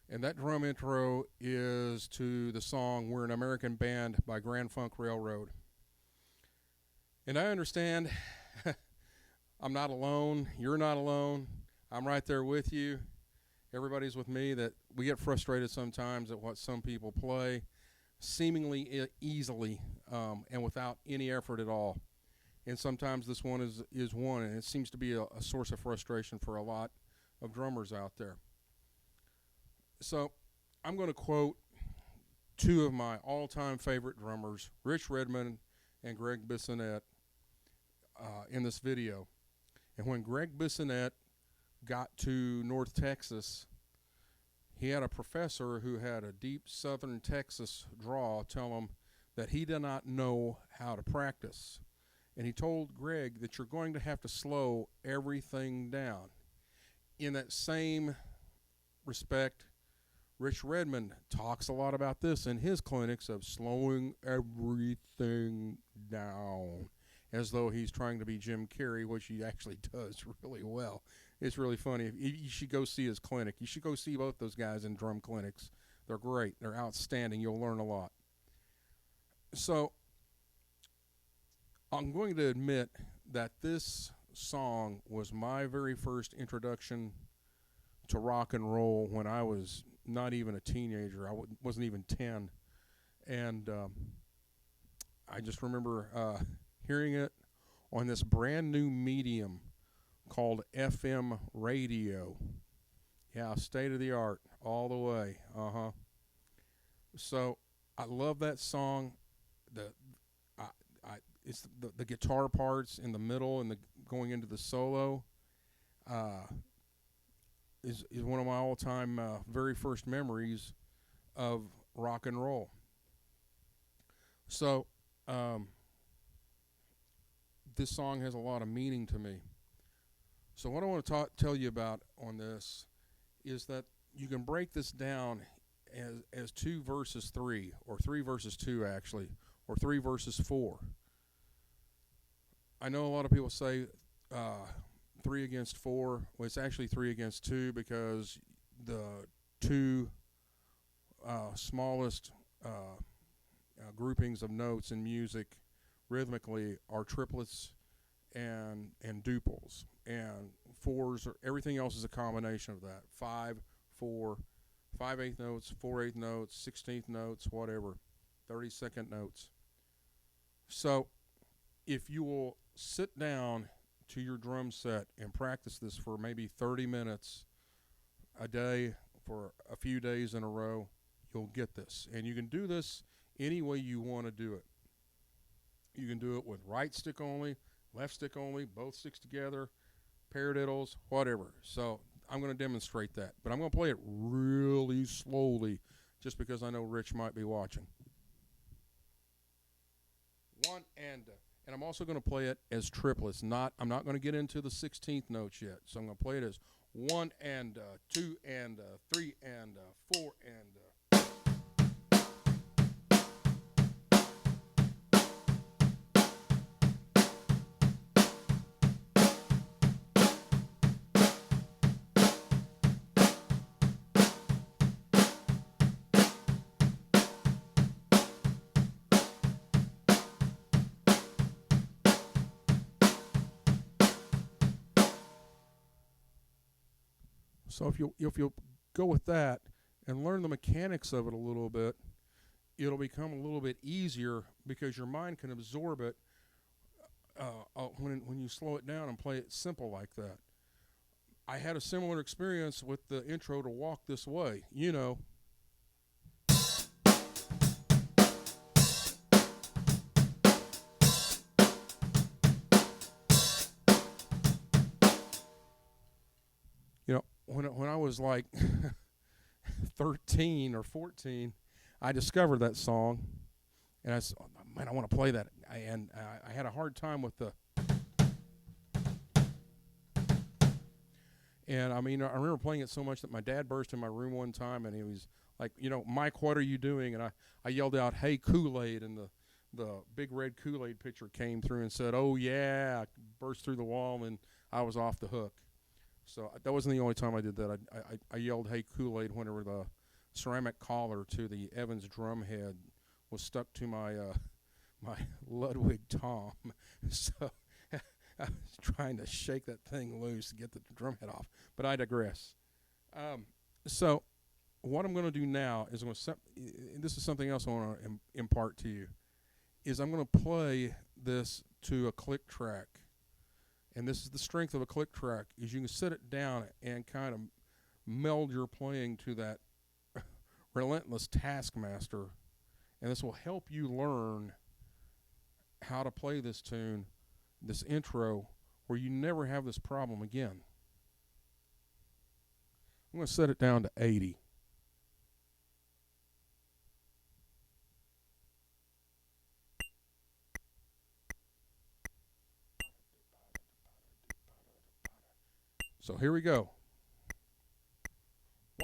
And that drum intro is to the song We're an American Band by Grand Funk Railroad. And I understand I'm not alone. You're not alone. I'm right there with you. Everybody's with me that we get frustrated sometimes at what some people play seemingly easily and without any effort at all. And sometimes this one is one, and it seems to be a source of frustration for a lot of drummers out there. So I'm going to quote two of my all-time favorite drummers, Rich Redmond and Greg Bissonette, in this video. And when Greg Bissonette got to North Texas, he had a professor who had a deep southern Texas drawl tell him that he did not know how to practice. And he told Greg that you're going to have to slow everything down. In that same respect, Rich Redmond talks a lot about this in his clinics of slowing everything down, as though he's trying to be Jim Carrey, which he actually does really well. It's really funny. You should go see his clinic. You should go see both those guys in drum clinics. They're great. They're outstanding. You'll learn a lot. So I'm going to admit that this song was my very first introduction to rock and roll when I was not even a teenager. I wasn't even 10. And I just remember hearing it on this brand new medium called FM radio. Yeah, state of the art all the way. So I love that song. It's the guitar parts in the middle and the going into the solo is one of my all-time very first memories of rock and roll. So this song has a lot of meaning to me. So what I want to tell you about on this is that you can break this down as 2 verses 3, or 3 verses 2 actually, or 3 verses 4. I know a lot of people say 3 against 4. Well, it's actually 3 against 2 because the 2 smallest groupings of notes in music rhythmically are triplets and duples, and 4s are, everything else is a combination of that. 5, 4, 5/8 notes, 4/8 notes, 16th notes, whatever, 32nd notes. So if you will sit down to your drum set and practice this for maybe 30 minutes a day for a few days in a row, you'll get this. And you can do this any way you want to do it. You can do it with right stick only, left stick only, both sticks together, paradiddles, whatever. So I'm going to demonstrate that. But I'm going to play it really slowly just because I know Rich might be watching. 1 and I'm also going to play it as triplets. I'm not going to get into the 16th notes yet. So I'm going to play it as 1 and 2 and 3 and 4 and So if you'll go with that and learn the mechanics of it a little bit, it'll become a little bit easier because your mind can absorb it when you slow it down and play it simple like that. I had a similar experience with the intro to Walk This Way. You know. When I was like 13 or 14, I discovered that song, and I said, oh, man, I want to play that. And I had a hard time with the. And I mean, I remember playing it so much that my dad burst in my room one time, and he was like, Mike, what are you doing? And I yelled out, hey, Kool-Aid, and the big red Kool-Aid pitcher came through and said, oh, yeah, burst through the wall, and I was off the hook. So that wasn't the only time I did that. I yelled, "Hey Kool-Aid," whenever the ceramic collar to the Evans drum head was stuck to my my Ludwig tom. So I was trying to shake that thing loose to get the drum head off. But I digress. So what I'm going to do now is this is something else I want to impart to you, is I'm going to play this to a click track. And this is the strength of a click track, is you can set it down and kind of meld your playing to that relentless Taskmaster. And this will help you learn how to play this tune, this intro, where you never have this problem again. I'm going to set it down to 80. So here we go.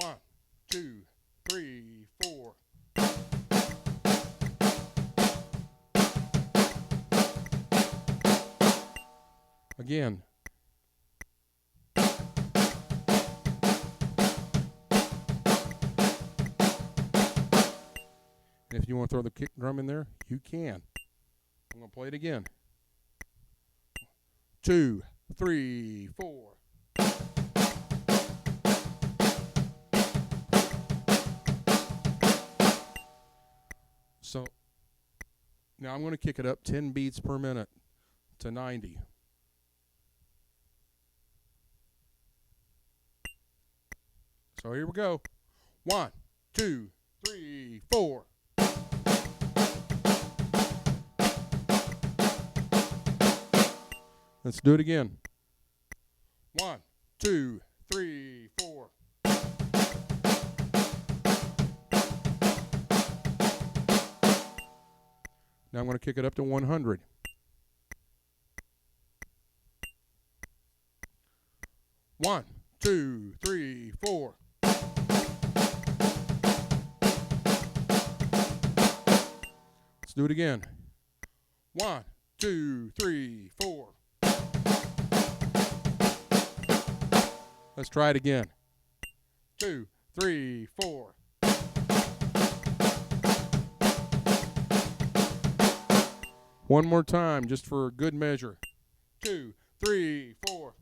1, 2, 3, 4. Again. And if you want to throw the kick drum in there, you can. I'm going to play it again. 2, 3, 4. So now I'm going to kick it up 10 beats per minute to 90. So here we go. 1, 2, 3, 4. Let's do it again. 1, 2, 3, 4. Now I'm going to kick it up to 100. 1, 2, 3, 4. Let's do it again. 1, 2, 3, 4. Let's try it again. 2, 3, 4. One more time, just for good measure. 2, 3, 4.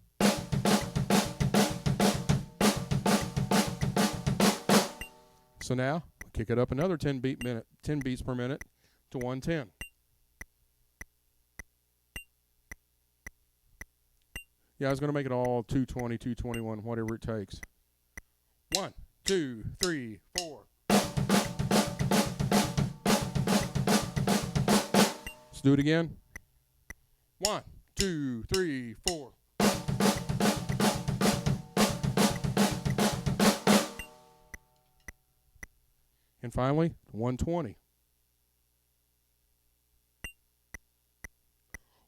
So now, kick it up another 10 beats per minute to 110. Yeah, I was going to make it all 220, 221, whatever it takes. 1, 2, 3, 4. Let's do it again. 1, 2, 3, 4. And finally, 120.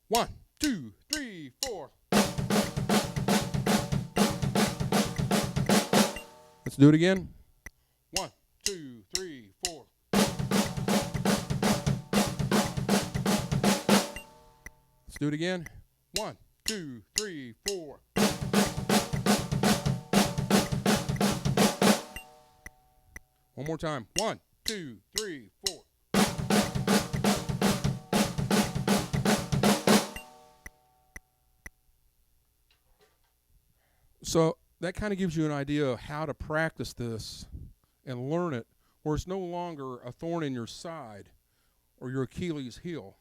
1, 2, 3, 4. Let's do it again. 1, 2, 3, 4. Let's do it again. 1, 2, 3, 4. One more time. 1, 2, 3, 4. So that kind of gives you an idea of how to practice this and learn it, where it's no longer a thorn in your side or your Achilles heel.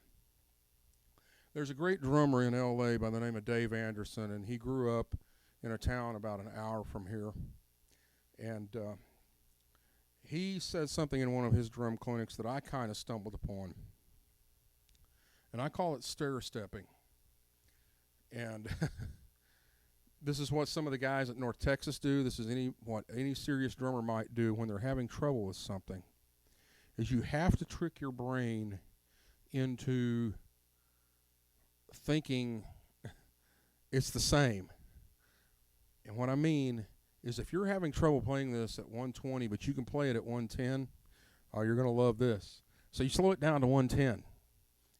There's a great drummer in L.A. by the name of Dave Anderson, and he grew up in a town about an hour from here. And he said something in one of his drum clinics that I kind of stumbled upon. And I call it stairstepping. And this is what some of the guys at North Texas do. This is what any serious drummer might do when they're having trouble with something. Is you have to trick your brain into thinking it's the same. And what I mean is, if you're having trouble playing this at 120, but you can play it at 110, oh, you're going to love this. So you slow it down to 110,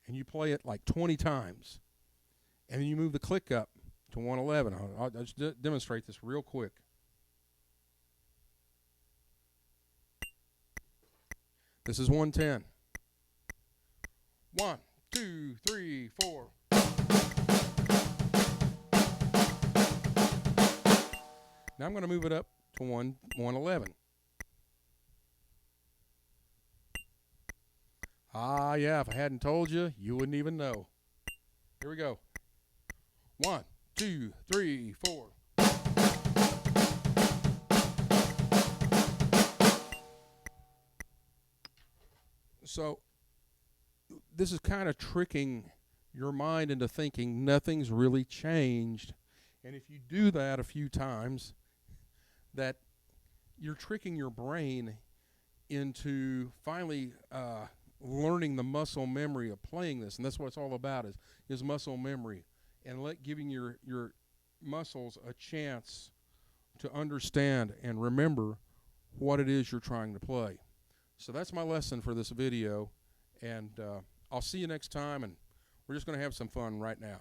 and you play it like 20 times, and then you move the click up to 111. I'll just demonstrate this real quick. This is 110. 1, 2, 3, 4. Now I'm going to move it up to 111. Ah, yeah, if I hadn't told you, you wouldn't even know. Here we go. 1, 2, 3, 4. So this is kind of tricking your mind into thinking nothing's really changed. And if you do that a few times, that you're tricking your brain into finally learning the muscle memory of playing this. And that's what it's all about, is muscle memory. And giving your muscles a chance to understand and remember what it is you're trying to play. So that's my lesson for this video, and I'll see you next time, and we're just going to have some fun right now.